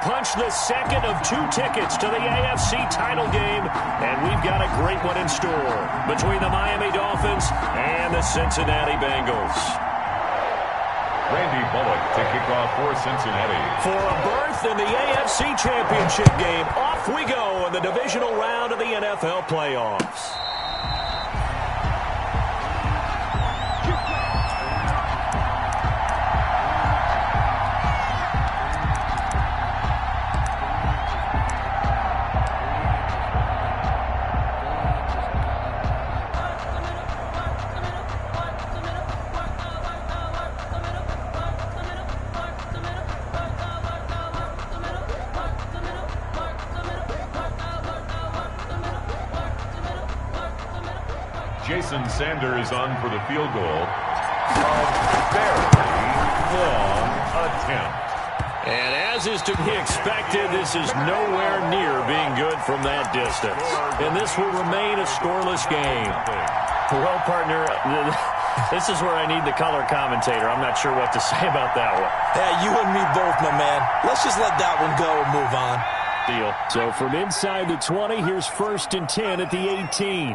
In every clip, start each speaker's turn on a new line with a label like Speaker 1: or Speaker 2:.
Speaker 1: punched the second of 2 tickets to the AFC title game, and we've got a great one in store between the Miami Dolphins and the Cincinnati Bengals.
Speaker 2: Randy Bullock to kick off for Cincinnati.
Speaker 1: For a berth in the AFC Championship game, off we go in the divisional round of the NFL playoffs.
Speaker 2: Jason Sanders on for the field goal. A very long attempt.
Speaker 1: And as is to be expected, this is nowhere near being good from that distance. And this will remain a scoreless game. Well, partner, this is where I need the color commentator. I'm not sure what to say about that one.
Speaker 3: Yeah, you and me both, my man. Let's just let that one go and move on.
Speaker 1: Deal. So from inside the 20, here's 1st and 10 at the 18.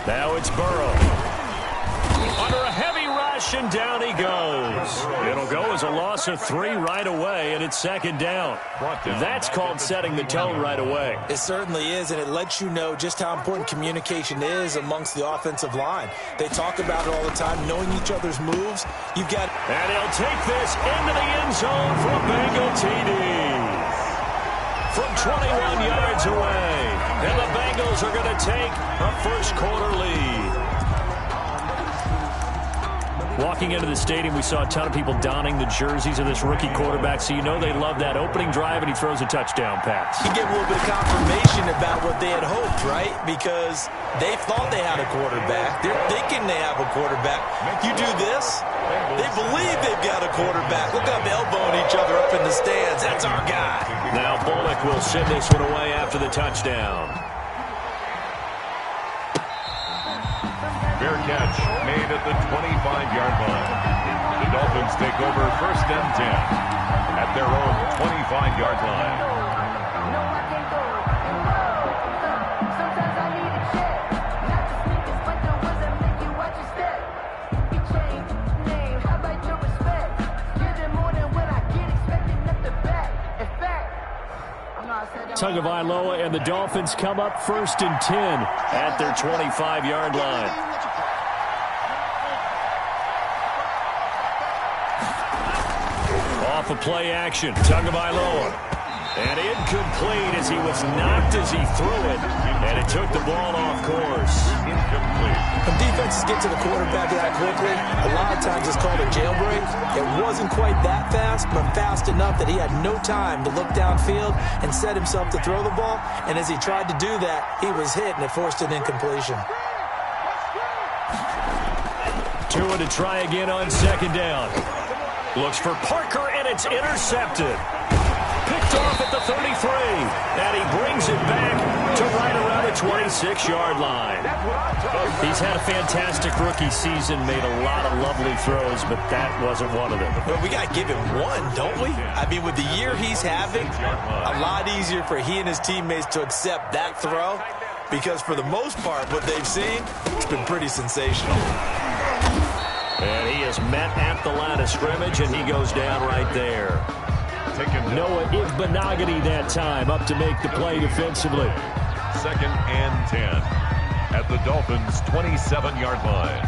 Speaker 1: Now it's Burrow. Under a heavy rush, and down he goes. It'll go as a loss of 3 right away, and it's 2nd down. That's called setting the tone right away.
Speaker 3: It certainly is, and it lets you know just how important communication is amongst the offensive line. They talk about it all the time, knowing each other's moves. You've got...
Speaker 1: And he'll take this into the end zone for a Bengal TD. From 21 yards away. And the Bengals are going to take a first-quarter lead. Walking into the stadium, we saw a ton of people donning the jerseys of this rookie quarterback, so you know they love that opening drive, and he throws a touchdown pass.
Speaker 3: You get a little bit of confirmation about what they had hoped, right? Because they thought they had a quarterback. They're thinking they have a quarterback. You do this, they believe they've got a quarterback. Look up, elbowing each other up in the stands. That's our guy.
Speaker 1: Now Bullock will send this one away after the touchdown.
Speaker 2: Fair catch made at the 25-yard line. The Dolphins take over 1st and 10 at their own 25-yard line.
Speaker 1: Tagovailoa and the Dolphins come up 1st and 10 at their 25-yard line. Off of play action, Tagovailoa. And incomplete as he was knocked as he threw it. And it took the ball off course.
Speaker 2: Incomplete.
Speaker 3: When defenses get to the quarterback that quickly, a lot of times it's called a jailbreak. It wasn't quite that fast, but fast enough that he had no time to look downfield and set himself to throw the ball. And as he tried to do that, he was hit, and it forced an incompletion.
Speaker 1: Tua to try again on 2nd down. Looks for Parker, and it's intercepted. Picked off at the 33, and he brings it back to right around the 26-yard line. He's had a fantastic rookie season, made a lot of lovely throws, but that wasn't one of them.
Speaker 3: Well, we got to give him one, don't we? I mean, with the year he's having, a lot easier for he and his teammates to accept that throw, because for the most part, what they've seen, it's been pretty sensational.
Speaker 1: And he is met at the line of scrimmage, and he goes down right there. Noah Igbenogany that time up to make the play defensively.
Speaker 2: 2nd and 10 at the Dolphins' 27-yard line.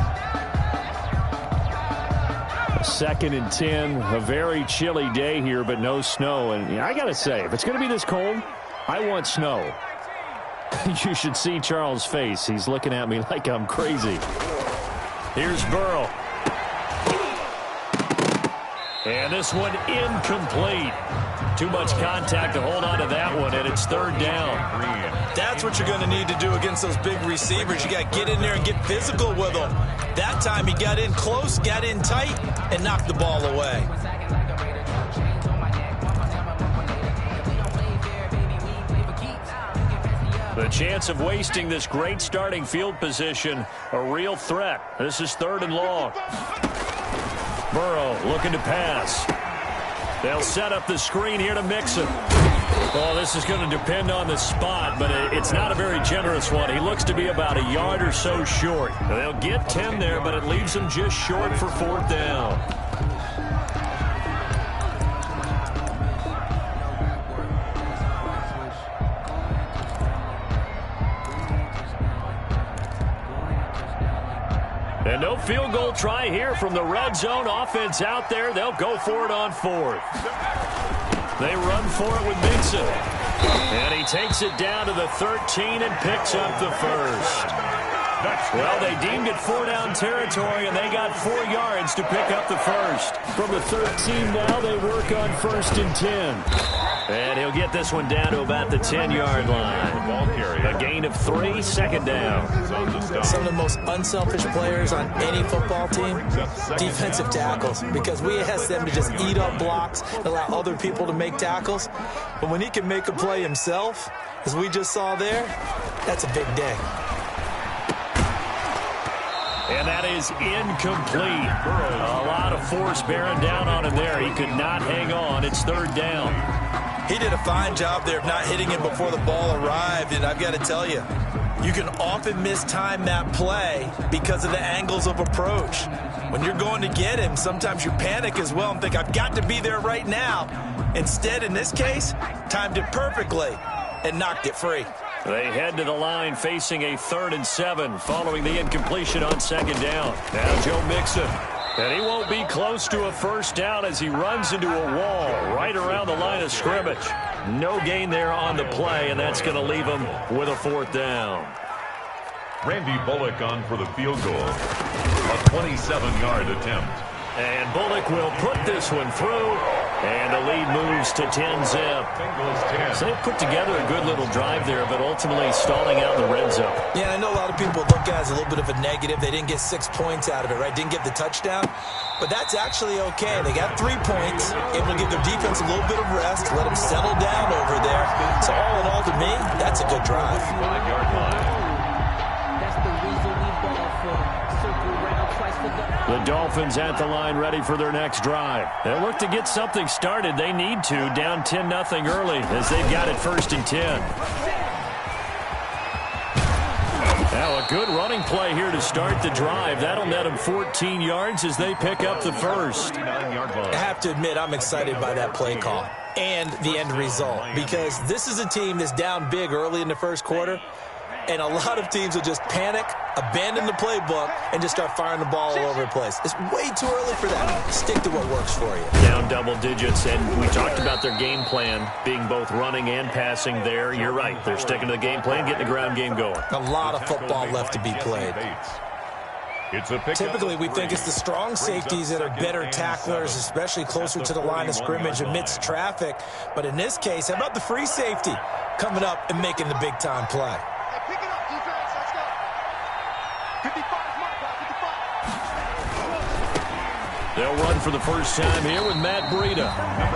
Speaker 1: 2nd and 10, a very chilly day here, but no snow. And I got to say, if it's going to be this cold, I want snow. You should see Charles' face. He's looking at me like I'm crazy. Here's Burrow. And this one incomplete. Too much contact to hold on to that one, and it's 3rd down.
Speaker 3: That's what you're going to need to do against those big receivers. You got to get in there and get physical with them. That time he got in close, got in tight, and knocked the ball away.
Speaker 1: The chance of wasting this great starting field position, a real threat. This is 3rd and long. Burrow looking to pass. They'll set up the screen here to Mixon. Well, this is going to depend on the spot, but it's not a very generous one. He looks to be about a yard or so short. They'll get 10 there, but it leaves him just short for 4th down. And no field goal try here from the red zone. Offense out there. They'll go for it on 4th. They run for it with Mixon. And he takes it down to the 13 and picks up the first. Well, they deemed it 4-down territory, and they got 4 yards to pick up the first. From the 13 now, they work on 1st and 10. And he'll get this one down to about the 10-yard line. A gain of 3, 2nd down.
Speaker 3: Some of the most unselfish players on any football team, defensive tackles, because we ask them to just eat up blocks and allow other people to make tackles. But when he can make a play himself, as we just saw there, that's a big day.
Speaker 1: And that is incomplete. A lot of force bearing down on him there. He could not hang on. It's 3rd down.
Speaker 3: He did a fine job there of not hitting him before the ball arrived, and I've got to tell you, you can often mistime that play because of the angles of approach. When you're going to get him, sometimes you panic as well and think, I've got to be there right now. Instead, in this case, timed it perfectly and knocked it free.
Speaker 1: They head to the line facing a 3rd and 7 following the incompletion on 2nd down. Now Joe Mixon. And he won't be close to a 1st down as he runs into a wall right around the line of scrimmage. No gain there on the play, and that's going to leave him with a 4th down.
Speaker 2: Randy Bullock on for the field goal. A 27-yard attempt.
Speaker 1: And Bullock will put this one through, and the lead moves to 10-zip. So they've put together a good little drive there, but ultimately stalling out in the red zone.
Speaker 3: Yeah, I know a lot of people look at it as a little bit of a negative. They didn't get 6 points out of it, right? Didn't get the touchdown. But that's actually okay. They got 3 points, able to give their defense a little bit of rest, let them settle down over there. So all in all, to me, that's a good drive.
Speaker 2: 5-yard line.
Speaker 1: The Dolphins at the line ready for their next drive. They'll look to get something started. They need to, down 10-0 early as they've got it 1st and 10. Now a good running play here to start the drive. That'll net them 14 yards as they pick up the first.
Speaker 3: I have to admit, I'm excited by that play call and the end result because this is a team that's down big early in the 1st quarter. And a lot of teams will just panic, abandon the playbook, and just start firing the ball all over the place. It's way too early for that. Stick to what works for you.
Speaker 1: Down double digits, and we talked about their game plan being both running and passing there. You're right. They're sticking to the game plan, getting the ground game going.
Speaker 3: A lot of football left to be played. Typically, we think it's the strong safeties that are better tacklers, especially closer to the line of scrimmage amidst traffic. But in this case, how about the free safety coming up and making the big-time play?
Speaker 1: They'll run for the first time here with Matt Breida.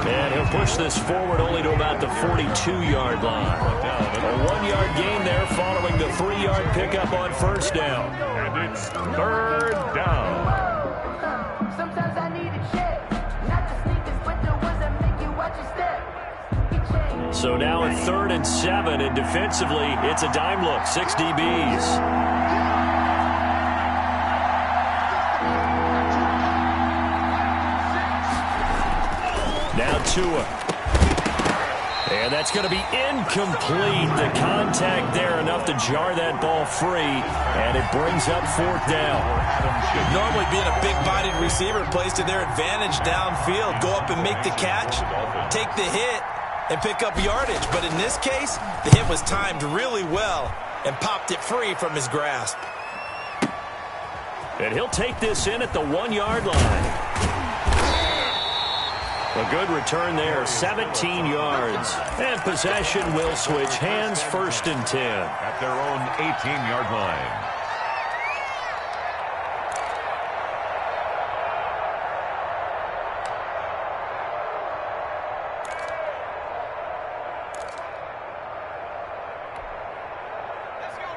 Speaker 1: And he'll push this forward only to about the 42-yard line. A 1-yard gain there following the 3-yard pickup on 1st down.
Speaker 2: And it's 3rd down.
Speaker 4: Sometimes I need a check, not the sneakers, but the ones that make you watch your step.
Speaker 1: So now at 3rd and 7, and defensively, it's a dime look, 6 DBs. Now Tua. And that's going to be incomplete. The contact there enough to jar that ball free, and it brings up 4th down.
Speaker 3: Normally being a big-bodied receiver plays to their advantage downfield. Go up and make the catch, take the hit, and pick up yardage. But in this case, the hit was timed really well and popped it free from his grasp.
Speaker 1: And he'll take this in at the 1-yard line. A good return there, 17 yards. And possession will switch hands, 1st and 10.
Speaker 2: At their own 18-yard line.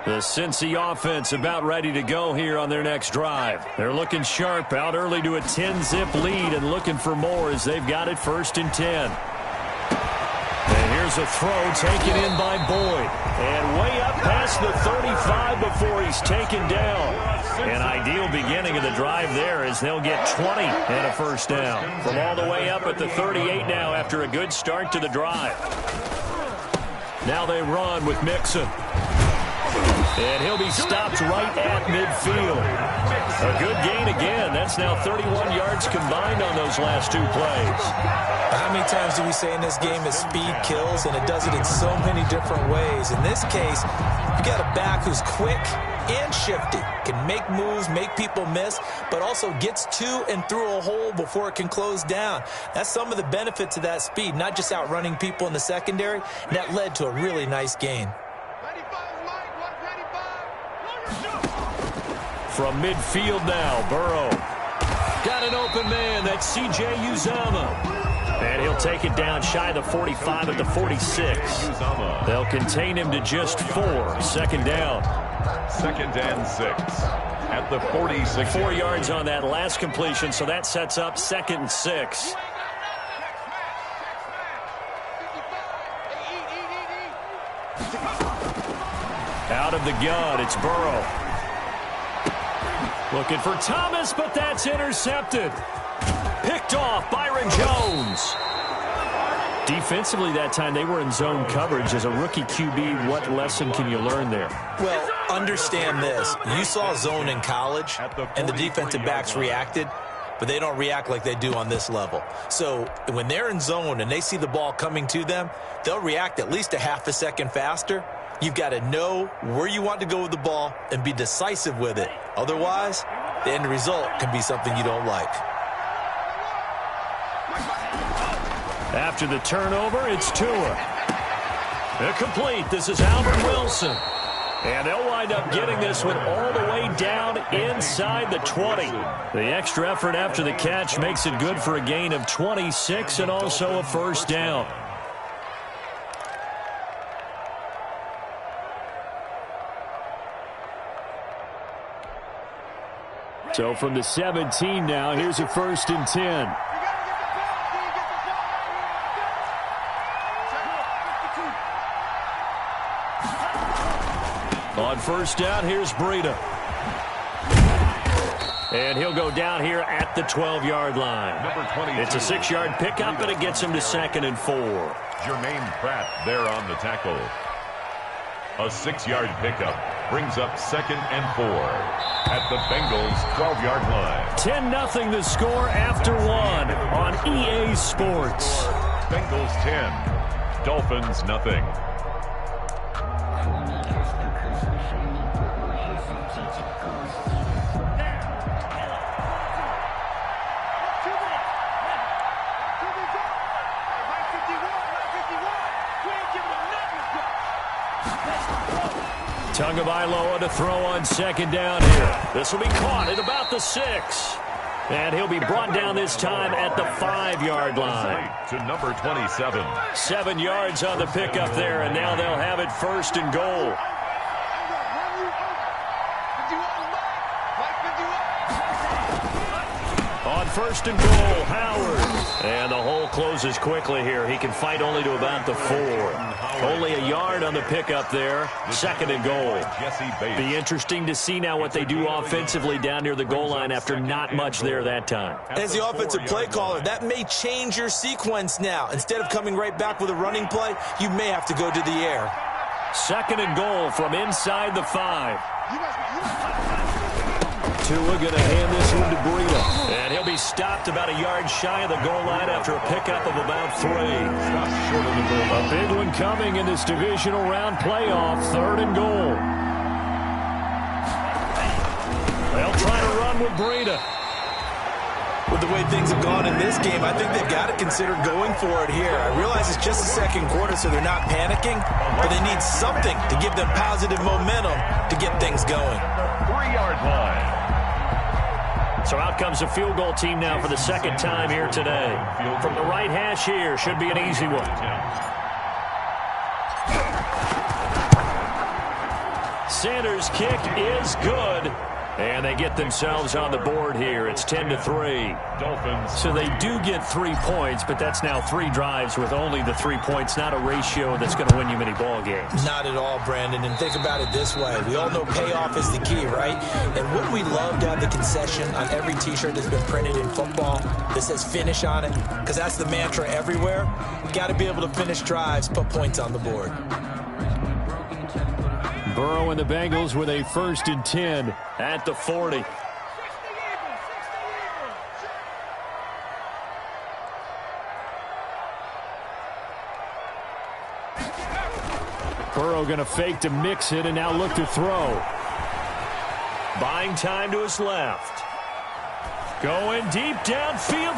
Speaker 1: The Cincy offense about ready to go here on their next drive. They're looking sharp, out early to a 10-zip lead and looking for more as they've got it 1st and 10. And here's a throw taken in by Boyd. And way up past the 35 before he's taken down. An ideal beginning of the drive there as they'll get 20 and a 1st down. From all the way up at the 38 now after a good start to the drive. Now they run with Mixon. And he'll be stopped right at midfield. A good gain again. That's now 31 yards combined on those last 2 plays.
Speaker 3: How many times do we say in this game that speed kills, and it does it in so many different ways? In this case, you got a back who's quick and shifty, can make moves, make people miss, but also gets to and through a hole before it can close down. That's some of the benefits of that speed, not just outrunning people in the secondary, and that led to a really nice gain.
Speaker 1: From midfield now, Burrow. Got an open man. That's C.J. Uzomah. And he'll take it down shy of the 45 at the 46. They'll contain him to just 4. 2nd down.
Speaker 2: 2nd and 6 at the 46.
Speaker 1: 4 yards on that last completion, so that sets up 2nd and 6. Out of the gun, it's Burrow. Looking for Thomas, but that's intercepted. Picked off, Byron Jones. Defensively that time, they were in zone coverage. As a rookie QB, what lesson can you learn there?
Speaker 3: Well, understand this. You saw zone in college, and the defensive backs reacted, but they don't react like they do on this level. So when they're in zone and they see the ball coming to them, they'll react at least a half a second faster. You've got to know where you want to go with the ball and be decisive with it. Otherwise, the end result can be something you don't like.
Speaker 1: After the turnover, it's Tua. Incomplete. This is Albert Wilson. And they'll wind up getting this one all the way down inside the 20. The extra effort after the catch makes it good for a gain of 26 and also a 1st down. So from the 17 now, here's a 1st and 10. On 1st down, here's Breida. And he'll go down here at the 12-yard line. It's a 6-yard pickup, and it gets him to 2nd and 4.
Speaker 2: Jermaine Pratt there on the tackle. A 6-yard pickup brings up 2nd and 4 at the Bengals' 12-yard line.
Speaker 1: 10-0 the score after 1 on EA Sports.
Speaker 2: Bengals 10, Dolphins nothing.
Speaker 1: Tagovailoa to throw on 2nd down here. This will be caught at about the 6. And he'll be brought down this time at the 5-yard line.
Speaker 2: To number 27.
Speaker 1: 7 yards on the pickup there, and now they'll have it 1st and goal. On 1st and goal, Howard. And the hole closes quickly here. He can fight only to about the 4. Only a yard on the pickup there. 2nd and goal. Be interesting to see now what they do offensively down near the goal line after not much there that time.
Speaker 3: As the offensive play caller, that may change your sequence now. Instead of coming right back with a running play, you may have to go to the air.
Speaker 1: 2nd and goal from inside the 5. Tua going to hand this one to Breida. And he'll be stopped about a yard shy of the goal line after a pickup of about 3. A big one coming in this divisional round playoff. 3rd and goal. They'll try to run with Breida.
Speaker 3: With the way things have gone in this game, I think they've got to consider going for it here. I realize it's just the 2nd quarter, so they're not panicking, but they need something to give them positive momentum to get things going.
Speaker 2: 3-yard line.
Speaker 1: So out comes a field goal team now for the 2nd time here today. From the right hash here, should be an easy one. Sanders' kick is good. And they get themselves on the board here. It's 10-3.
Speaker 2: Dolphins.
Speaker 1: So they do get 3 points, but that's now 3 drives with only the 3 points. Not a ratio that's going to win you many ball games.
Speaker 3: Not at all, Brandon. And think about it this way. We all know payoff is the key, right? And wouldn't we love to have the concession on every T-shirt that's been printed in football that says finish on it? Because that's the mantra everywhere. You've got to be able to finish drives, put points on the board.
Speaker 1: Burrow and the Bengals with a 1st and 10 at the 40. Burrow going to fake to mix it and now look to throw. Buying time to his left. Going deep downfield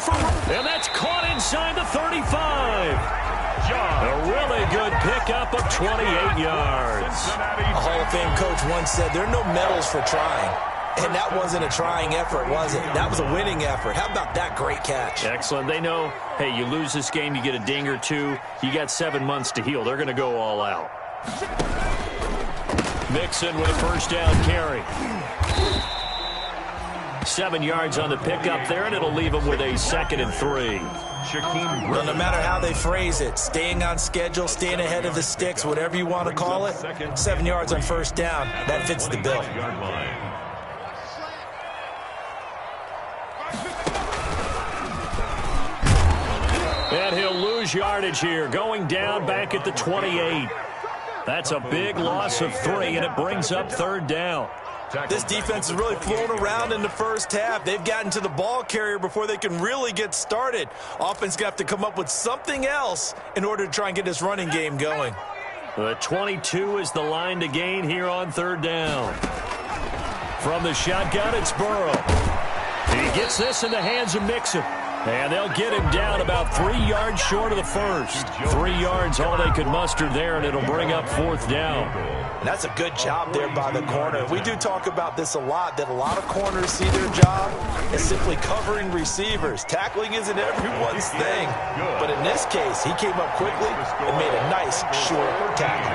Speaker 1: and that's caught inside the 35. A really good pickup of 28 yards.
Speaker 3: A Hall of Fame coach once said there are no medals for trying. And that wasn't a trying effort, was it? That was a winning effort. How about that great catch?
Speaker 1: Excellent. They know, hey, you lose this game, you get a ding or two. You got 7 months to heal. They're going to go all out. Mixon with a 1st down carry. 7 yards on the pickup there, and it'll leave him with a 2nd and 3.
Speaker 3: Well, no matter how they phrase it, staying on schedule, staying ahead of the sticks, whatever you want to call it, 7 yards on 1st down, that fits the bill.
Speaker 1: And he'll lose yardage here, going down back at the 28. That's a big loss of 3, and it brings up 3rd down.
Speaker 3: This defense is really flown around in the first half. They've gotten to the ball carrier before they can really get started. Offense going to have to come up with something else in order to try and get this running game going.
Speaker 1: The 22 is the line to gain here on 3rd down. From the shotgun, it's Burrow. And he gets this in the hands of Mixon. And they'll get him down about 3 yards short of the 1st. 3 yards all they could muster there, and it'll bring up 4th down.
Speaker 3: And that's a good job there by the corner. We do talk about this a lot, that a lot of corners see their job as simply covering receivers. Tackling isn't everyone's thing. But in this case, he came up quickly and made a nice, short tackle.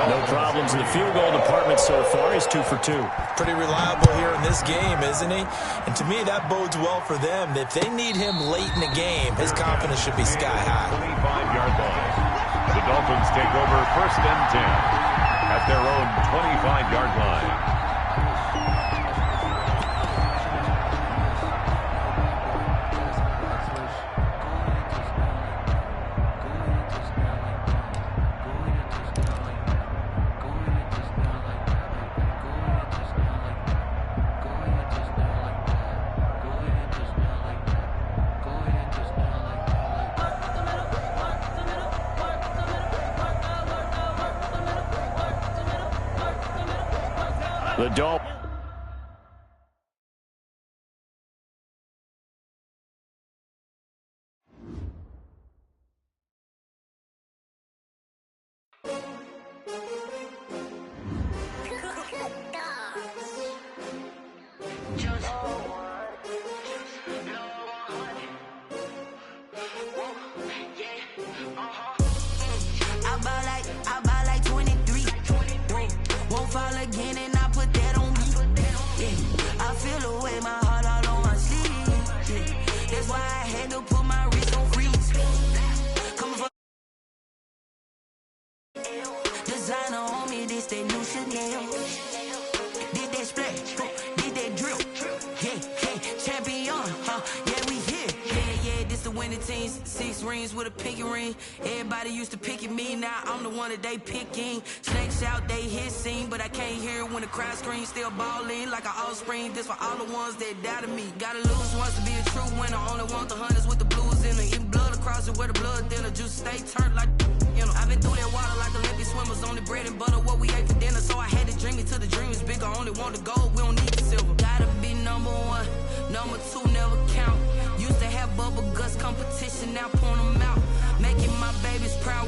Speaker 1: No problems in the field goal department so far. He's 2 for 2.
Speaker 3: Pretty reliable here in this game, isn't he? And to me, that bodes well for them. If they need him late in the game, his confidence should be sky high.
Speaker 2: 25-yard line. The Dolphins take over 1st and 10 at their own 25-yard line.
Speaker 1: The Dolphins.
Speaker 5: I buy like 23. Won't fall again and I put that on me. Yeah. I feel away my heart all on my sleeve. Yeah. That's why I had to put my wrist on freeze. Coming from designer on me, this that new Chanel. Did that splash, did that drip. Yeah, champion, yeah, we here. Yeah, this the winning team. 6 rings with a pinky ring. Everybody used to pick at me, now I'm the one that they picking. Snakes out, they hit scene, but I can't hear it when the crowd screams. Still balling like an offspring. This for all the ones that doubted me. Gotta lose once to be a true winner. Only want the hunters with the blues in it. Eating blood across it where the blood thinner. Juice stay turned like, you know. I've been through that water like Olympic swimmers. Only bread and butter, what we ate for dinner. So I had to dream it till the dream is bigger. Only want the gold, we don't need the silver. Gotta be number 1, number 2 never count. Used to have bubble guts competition, now point them out. Making my babies proud.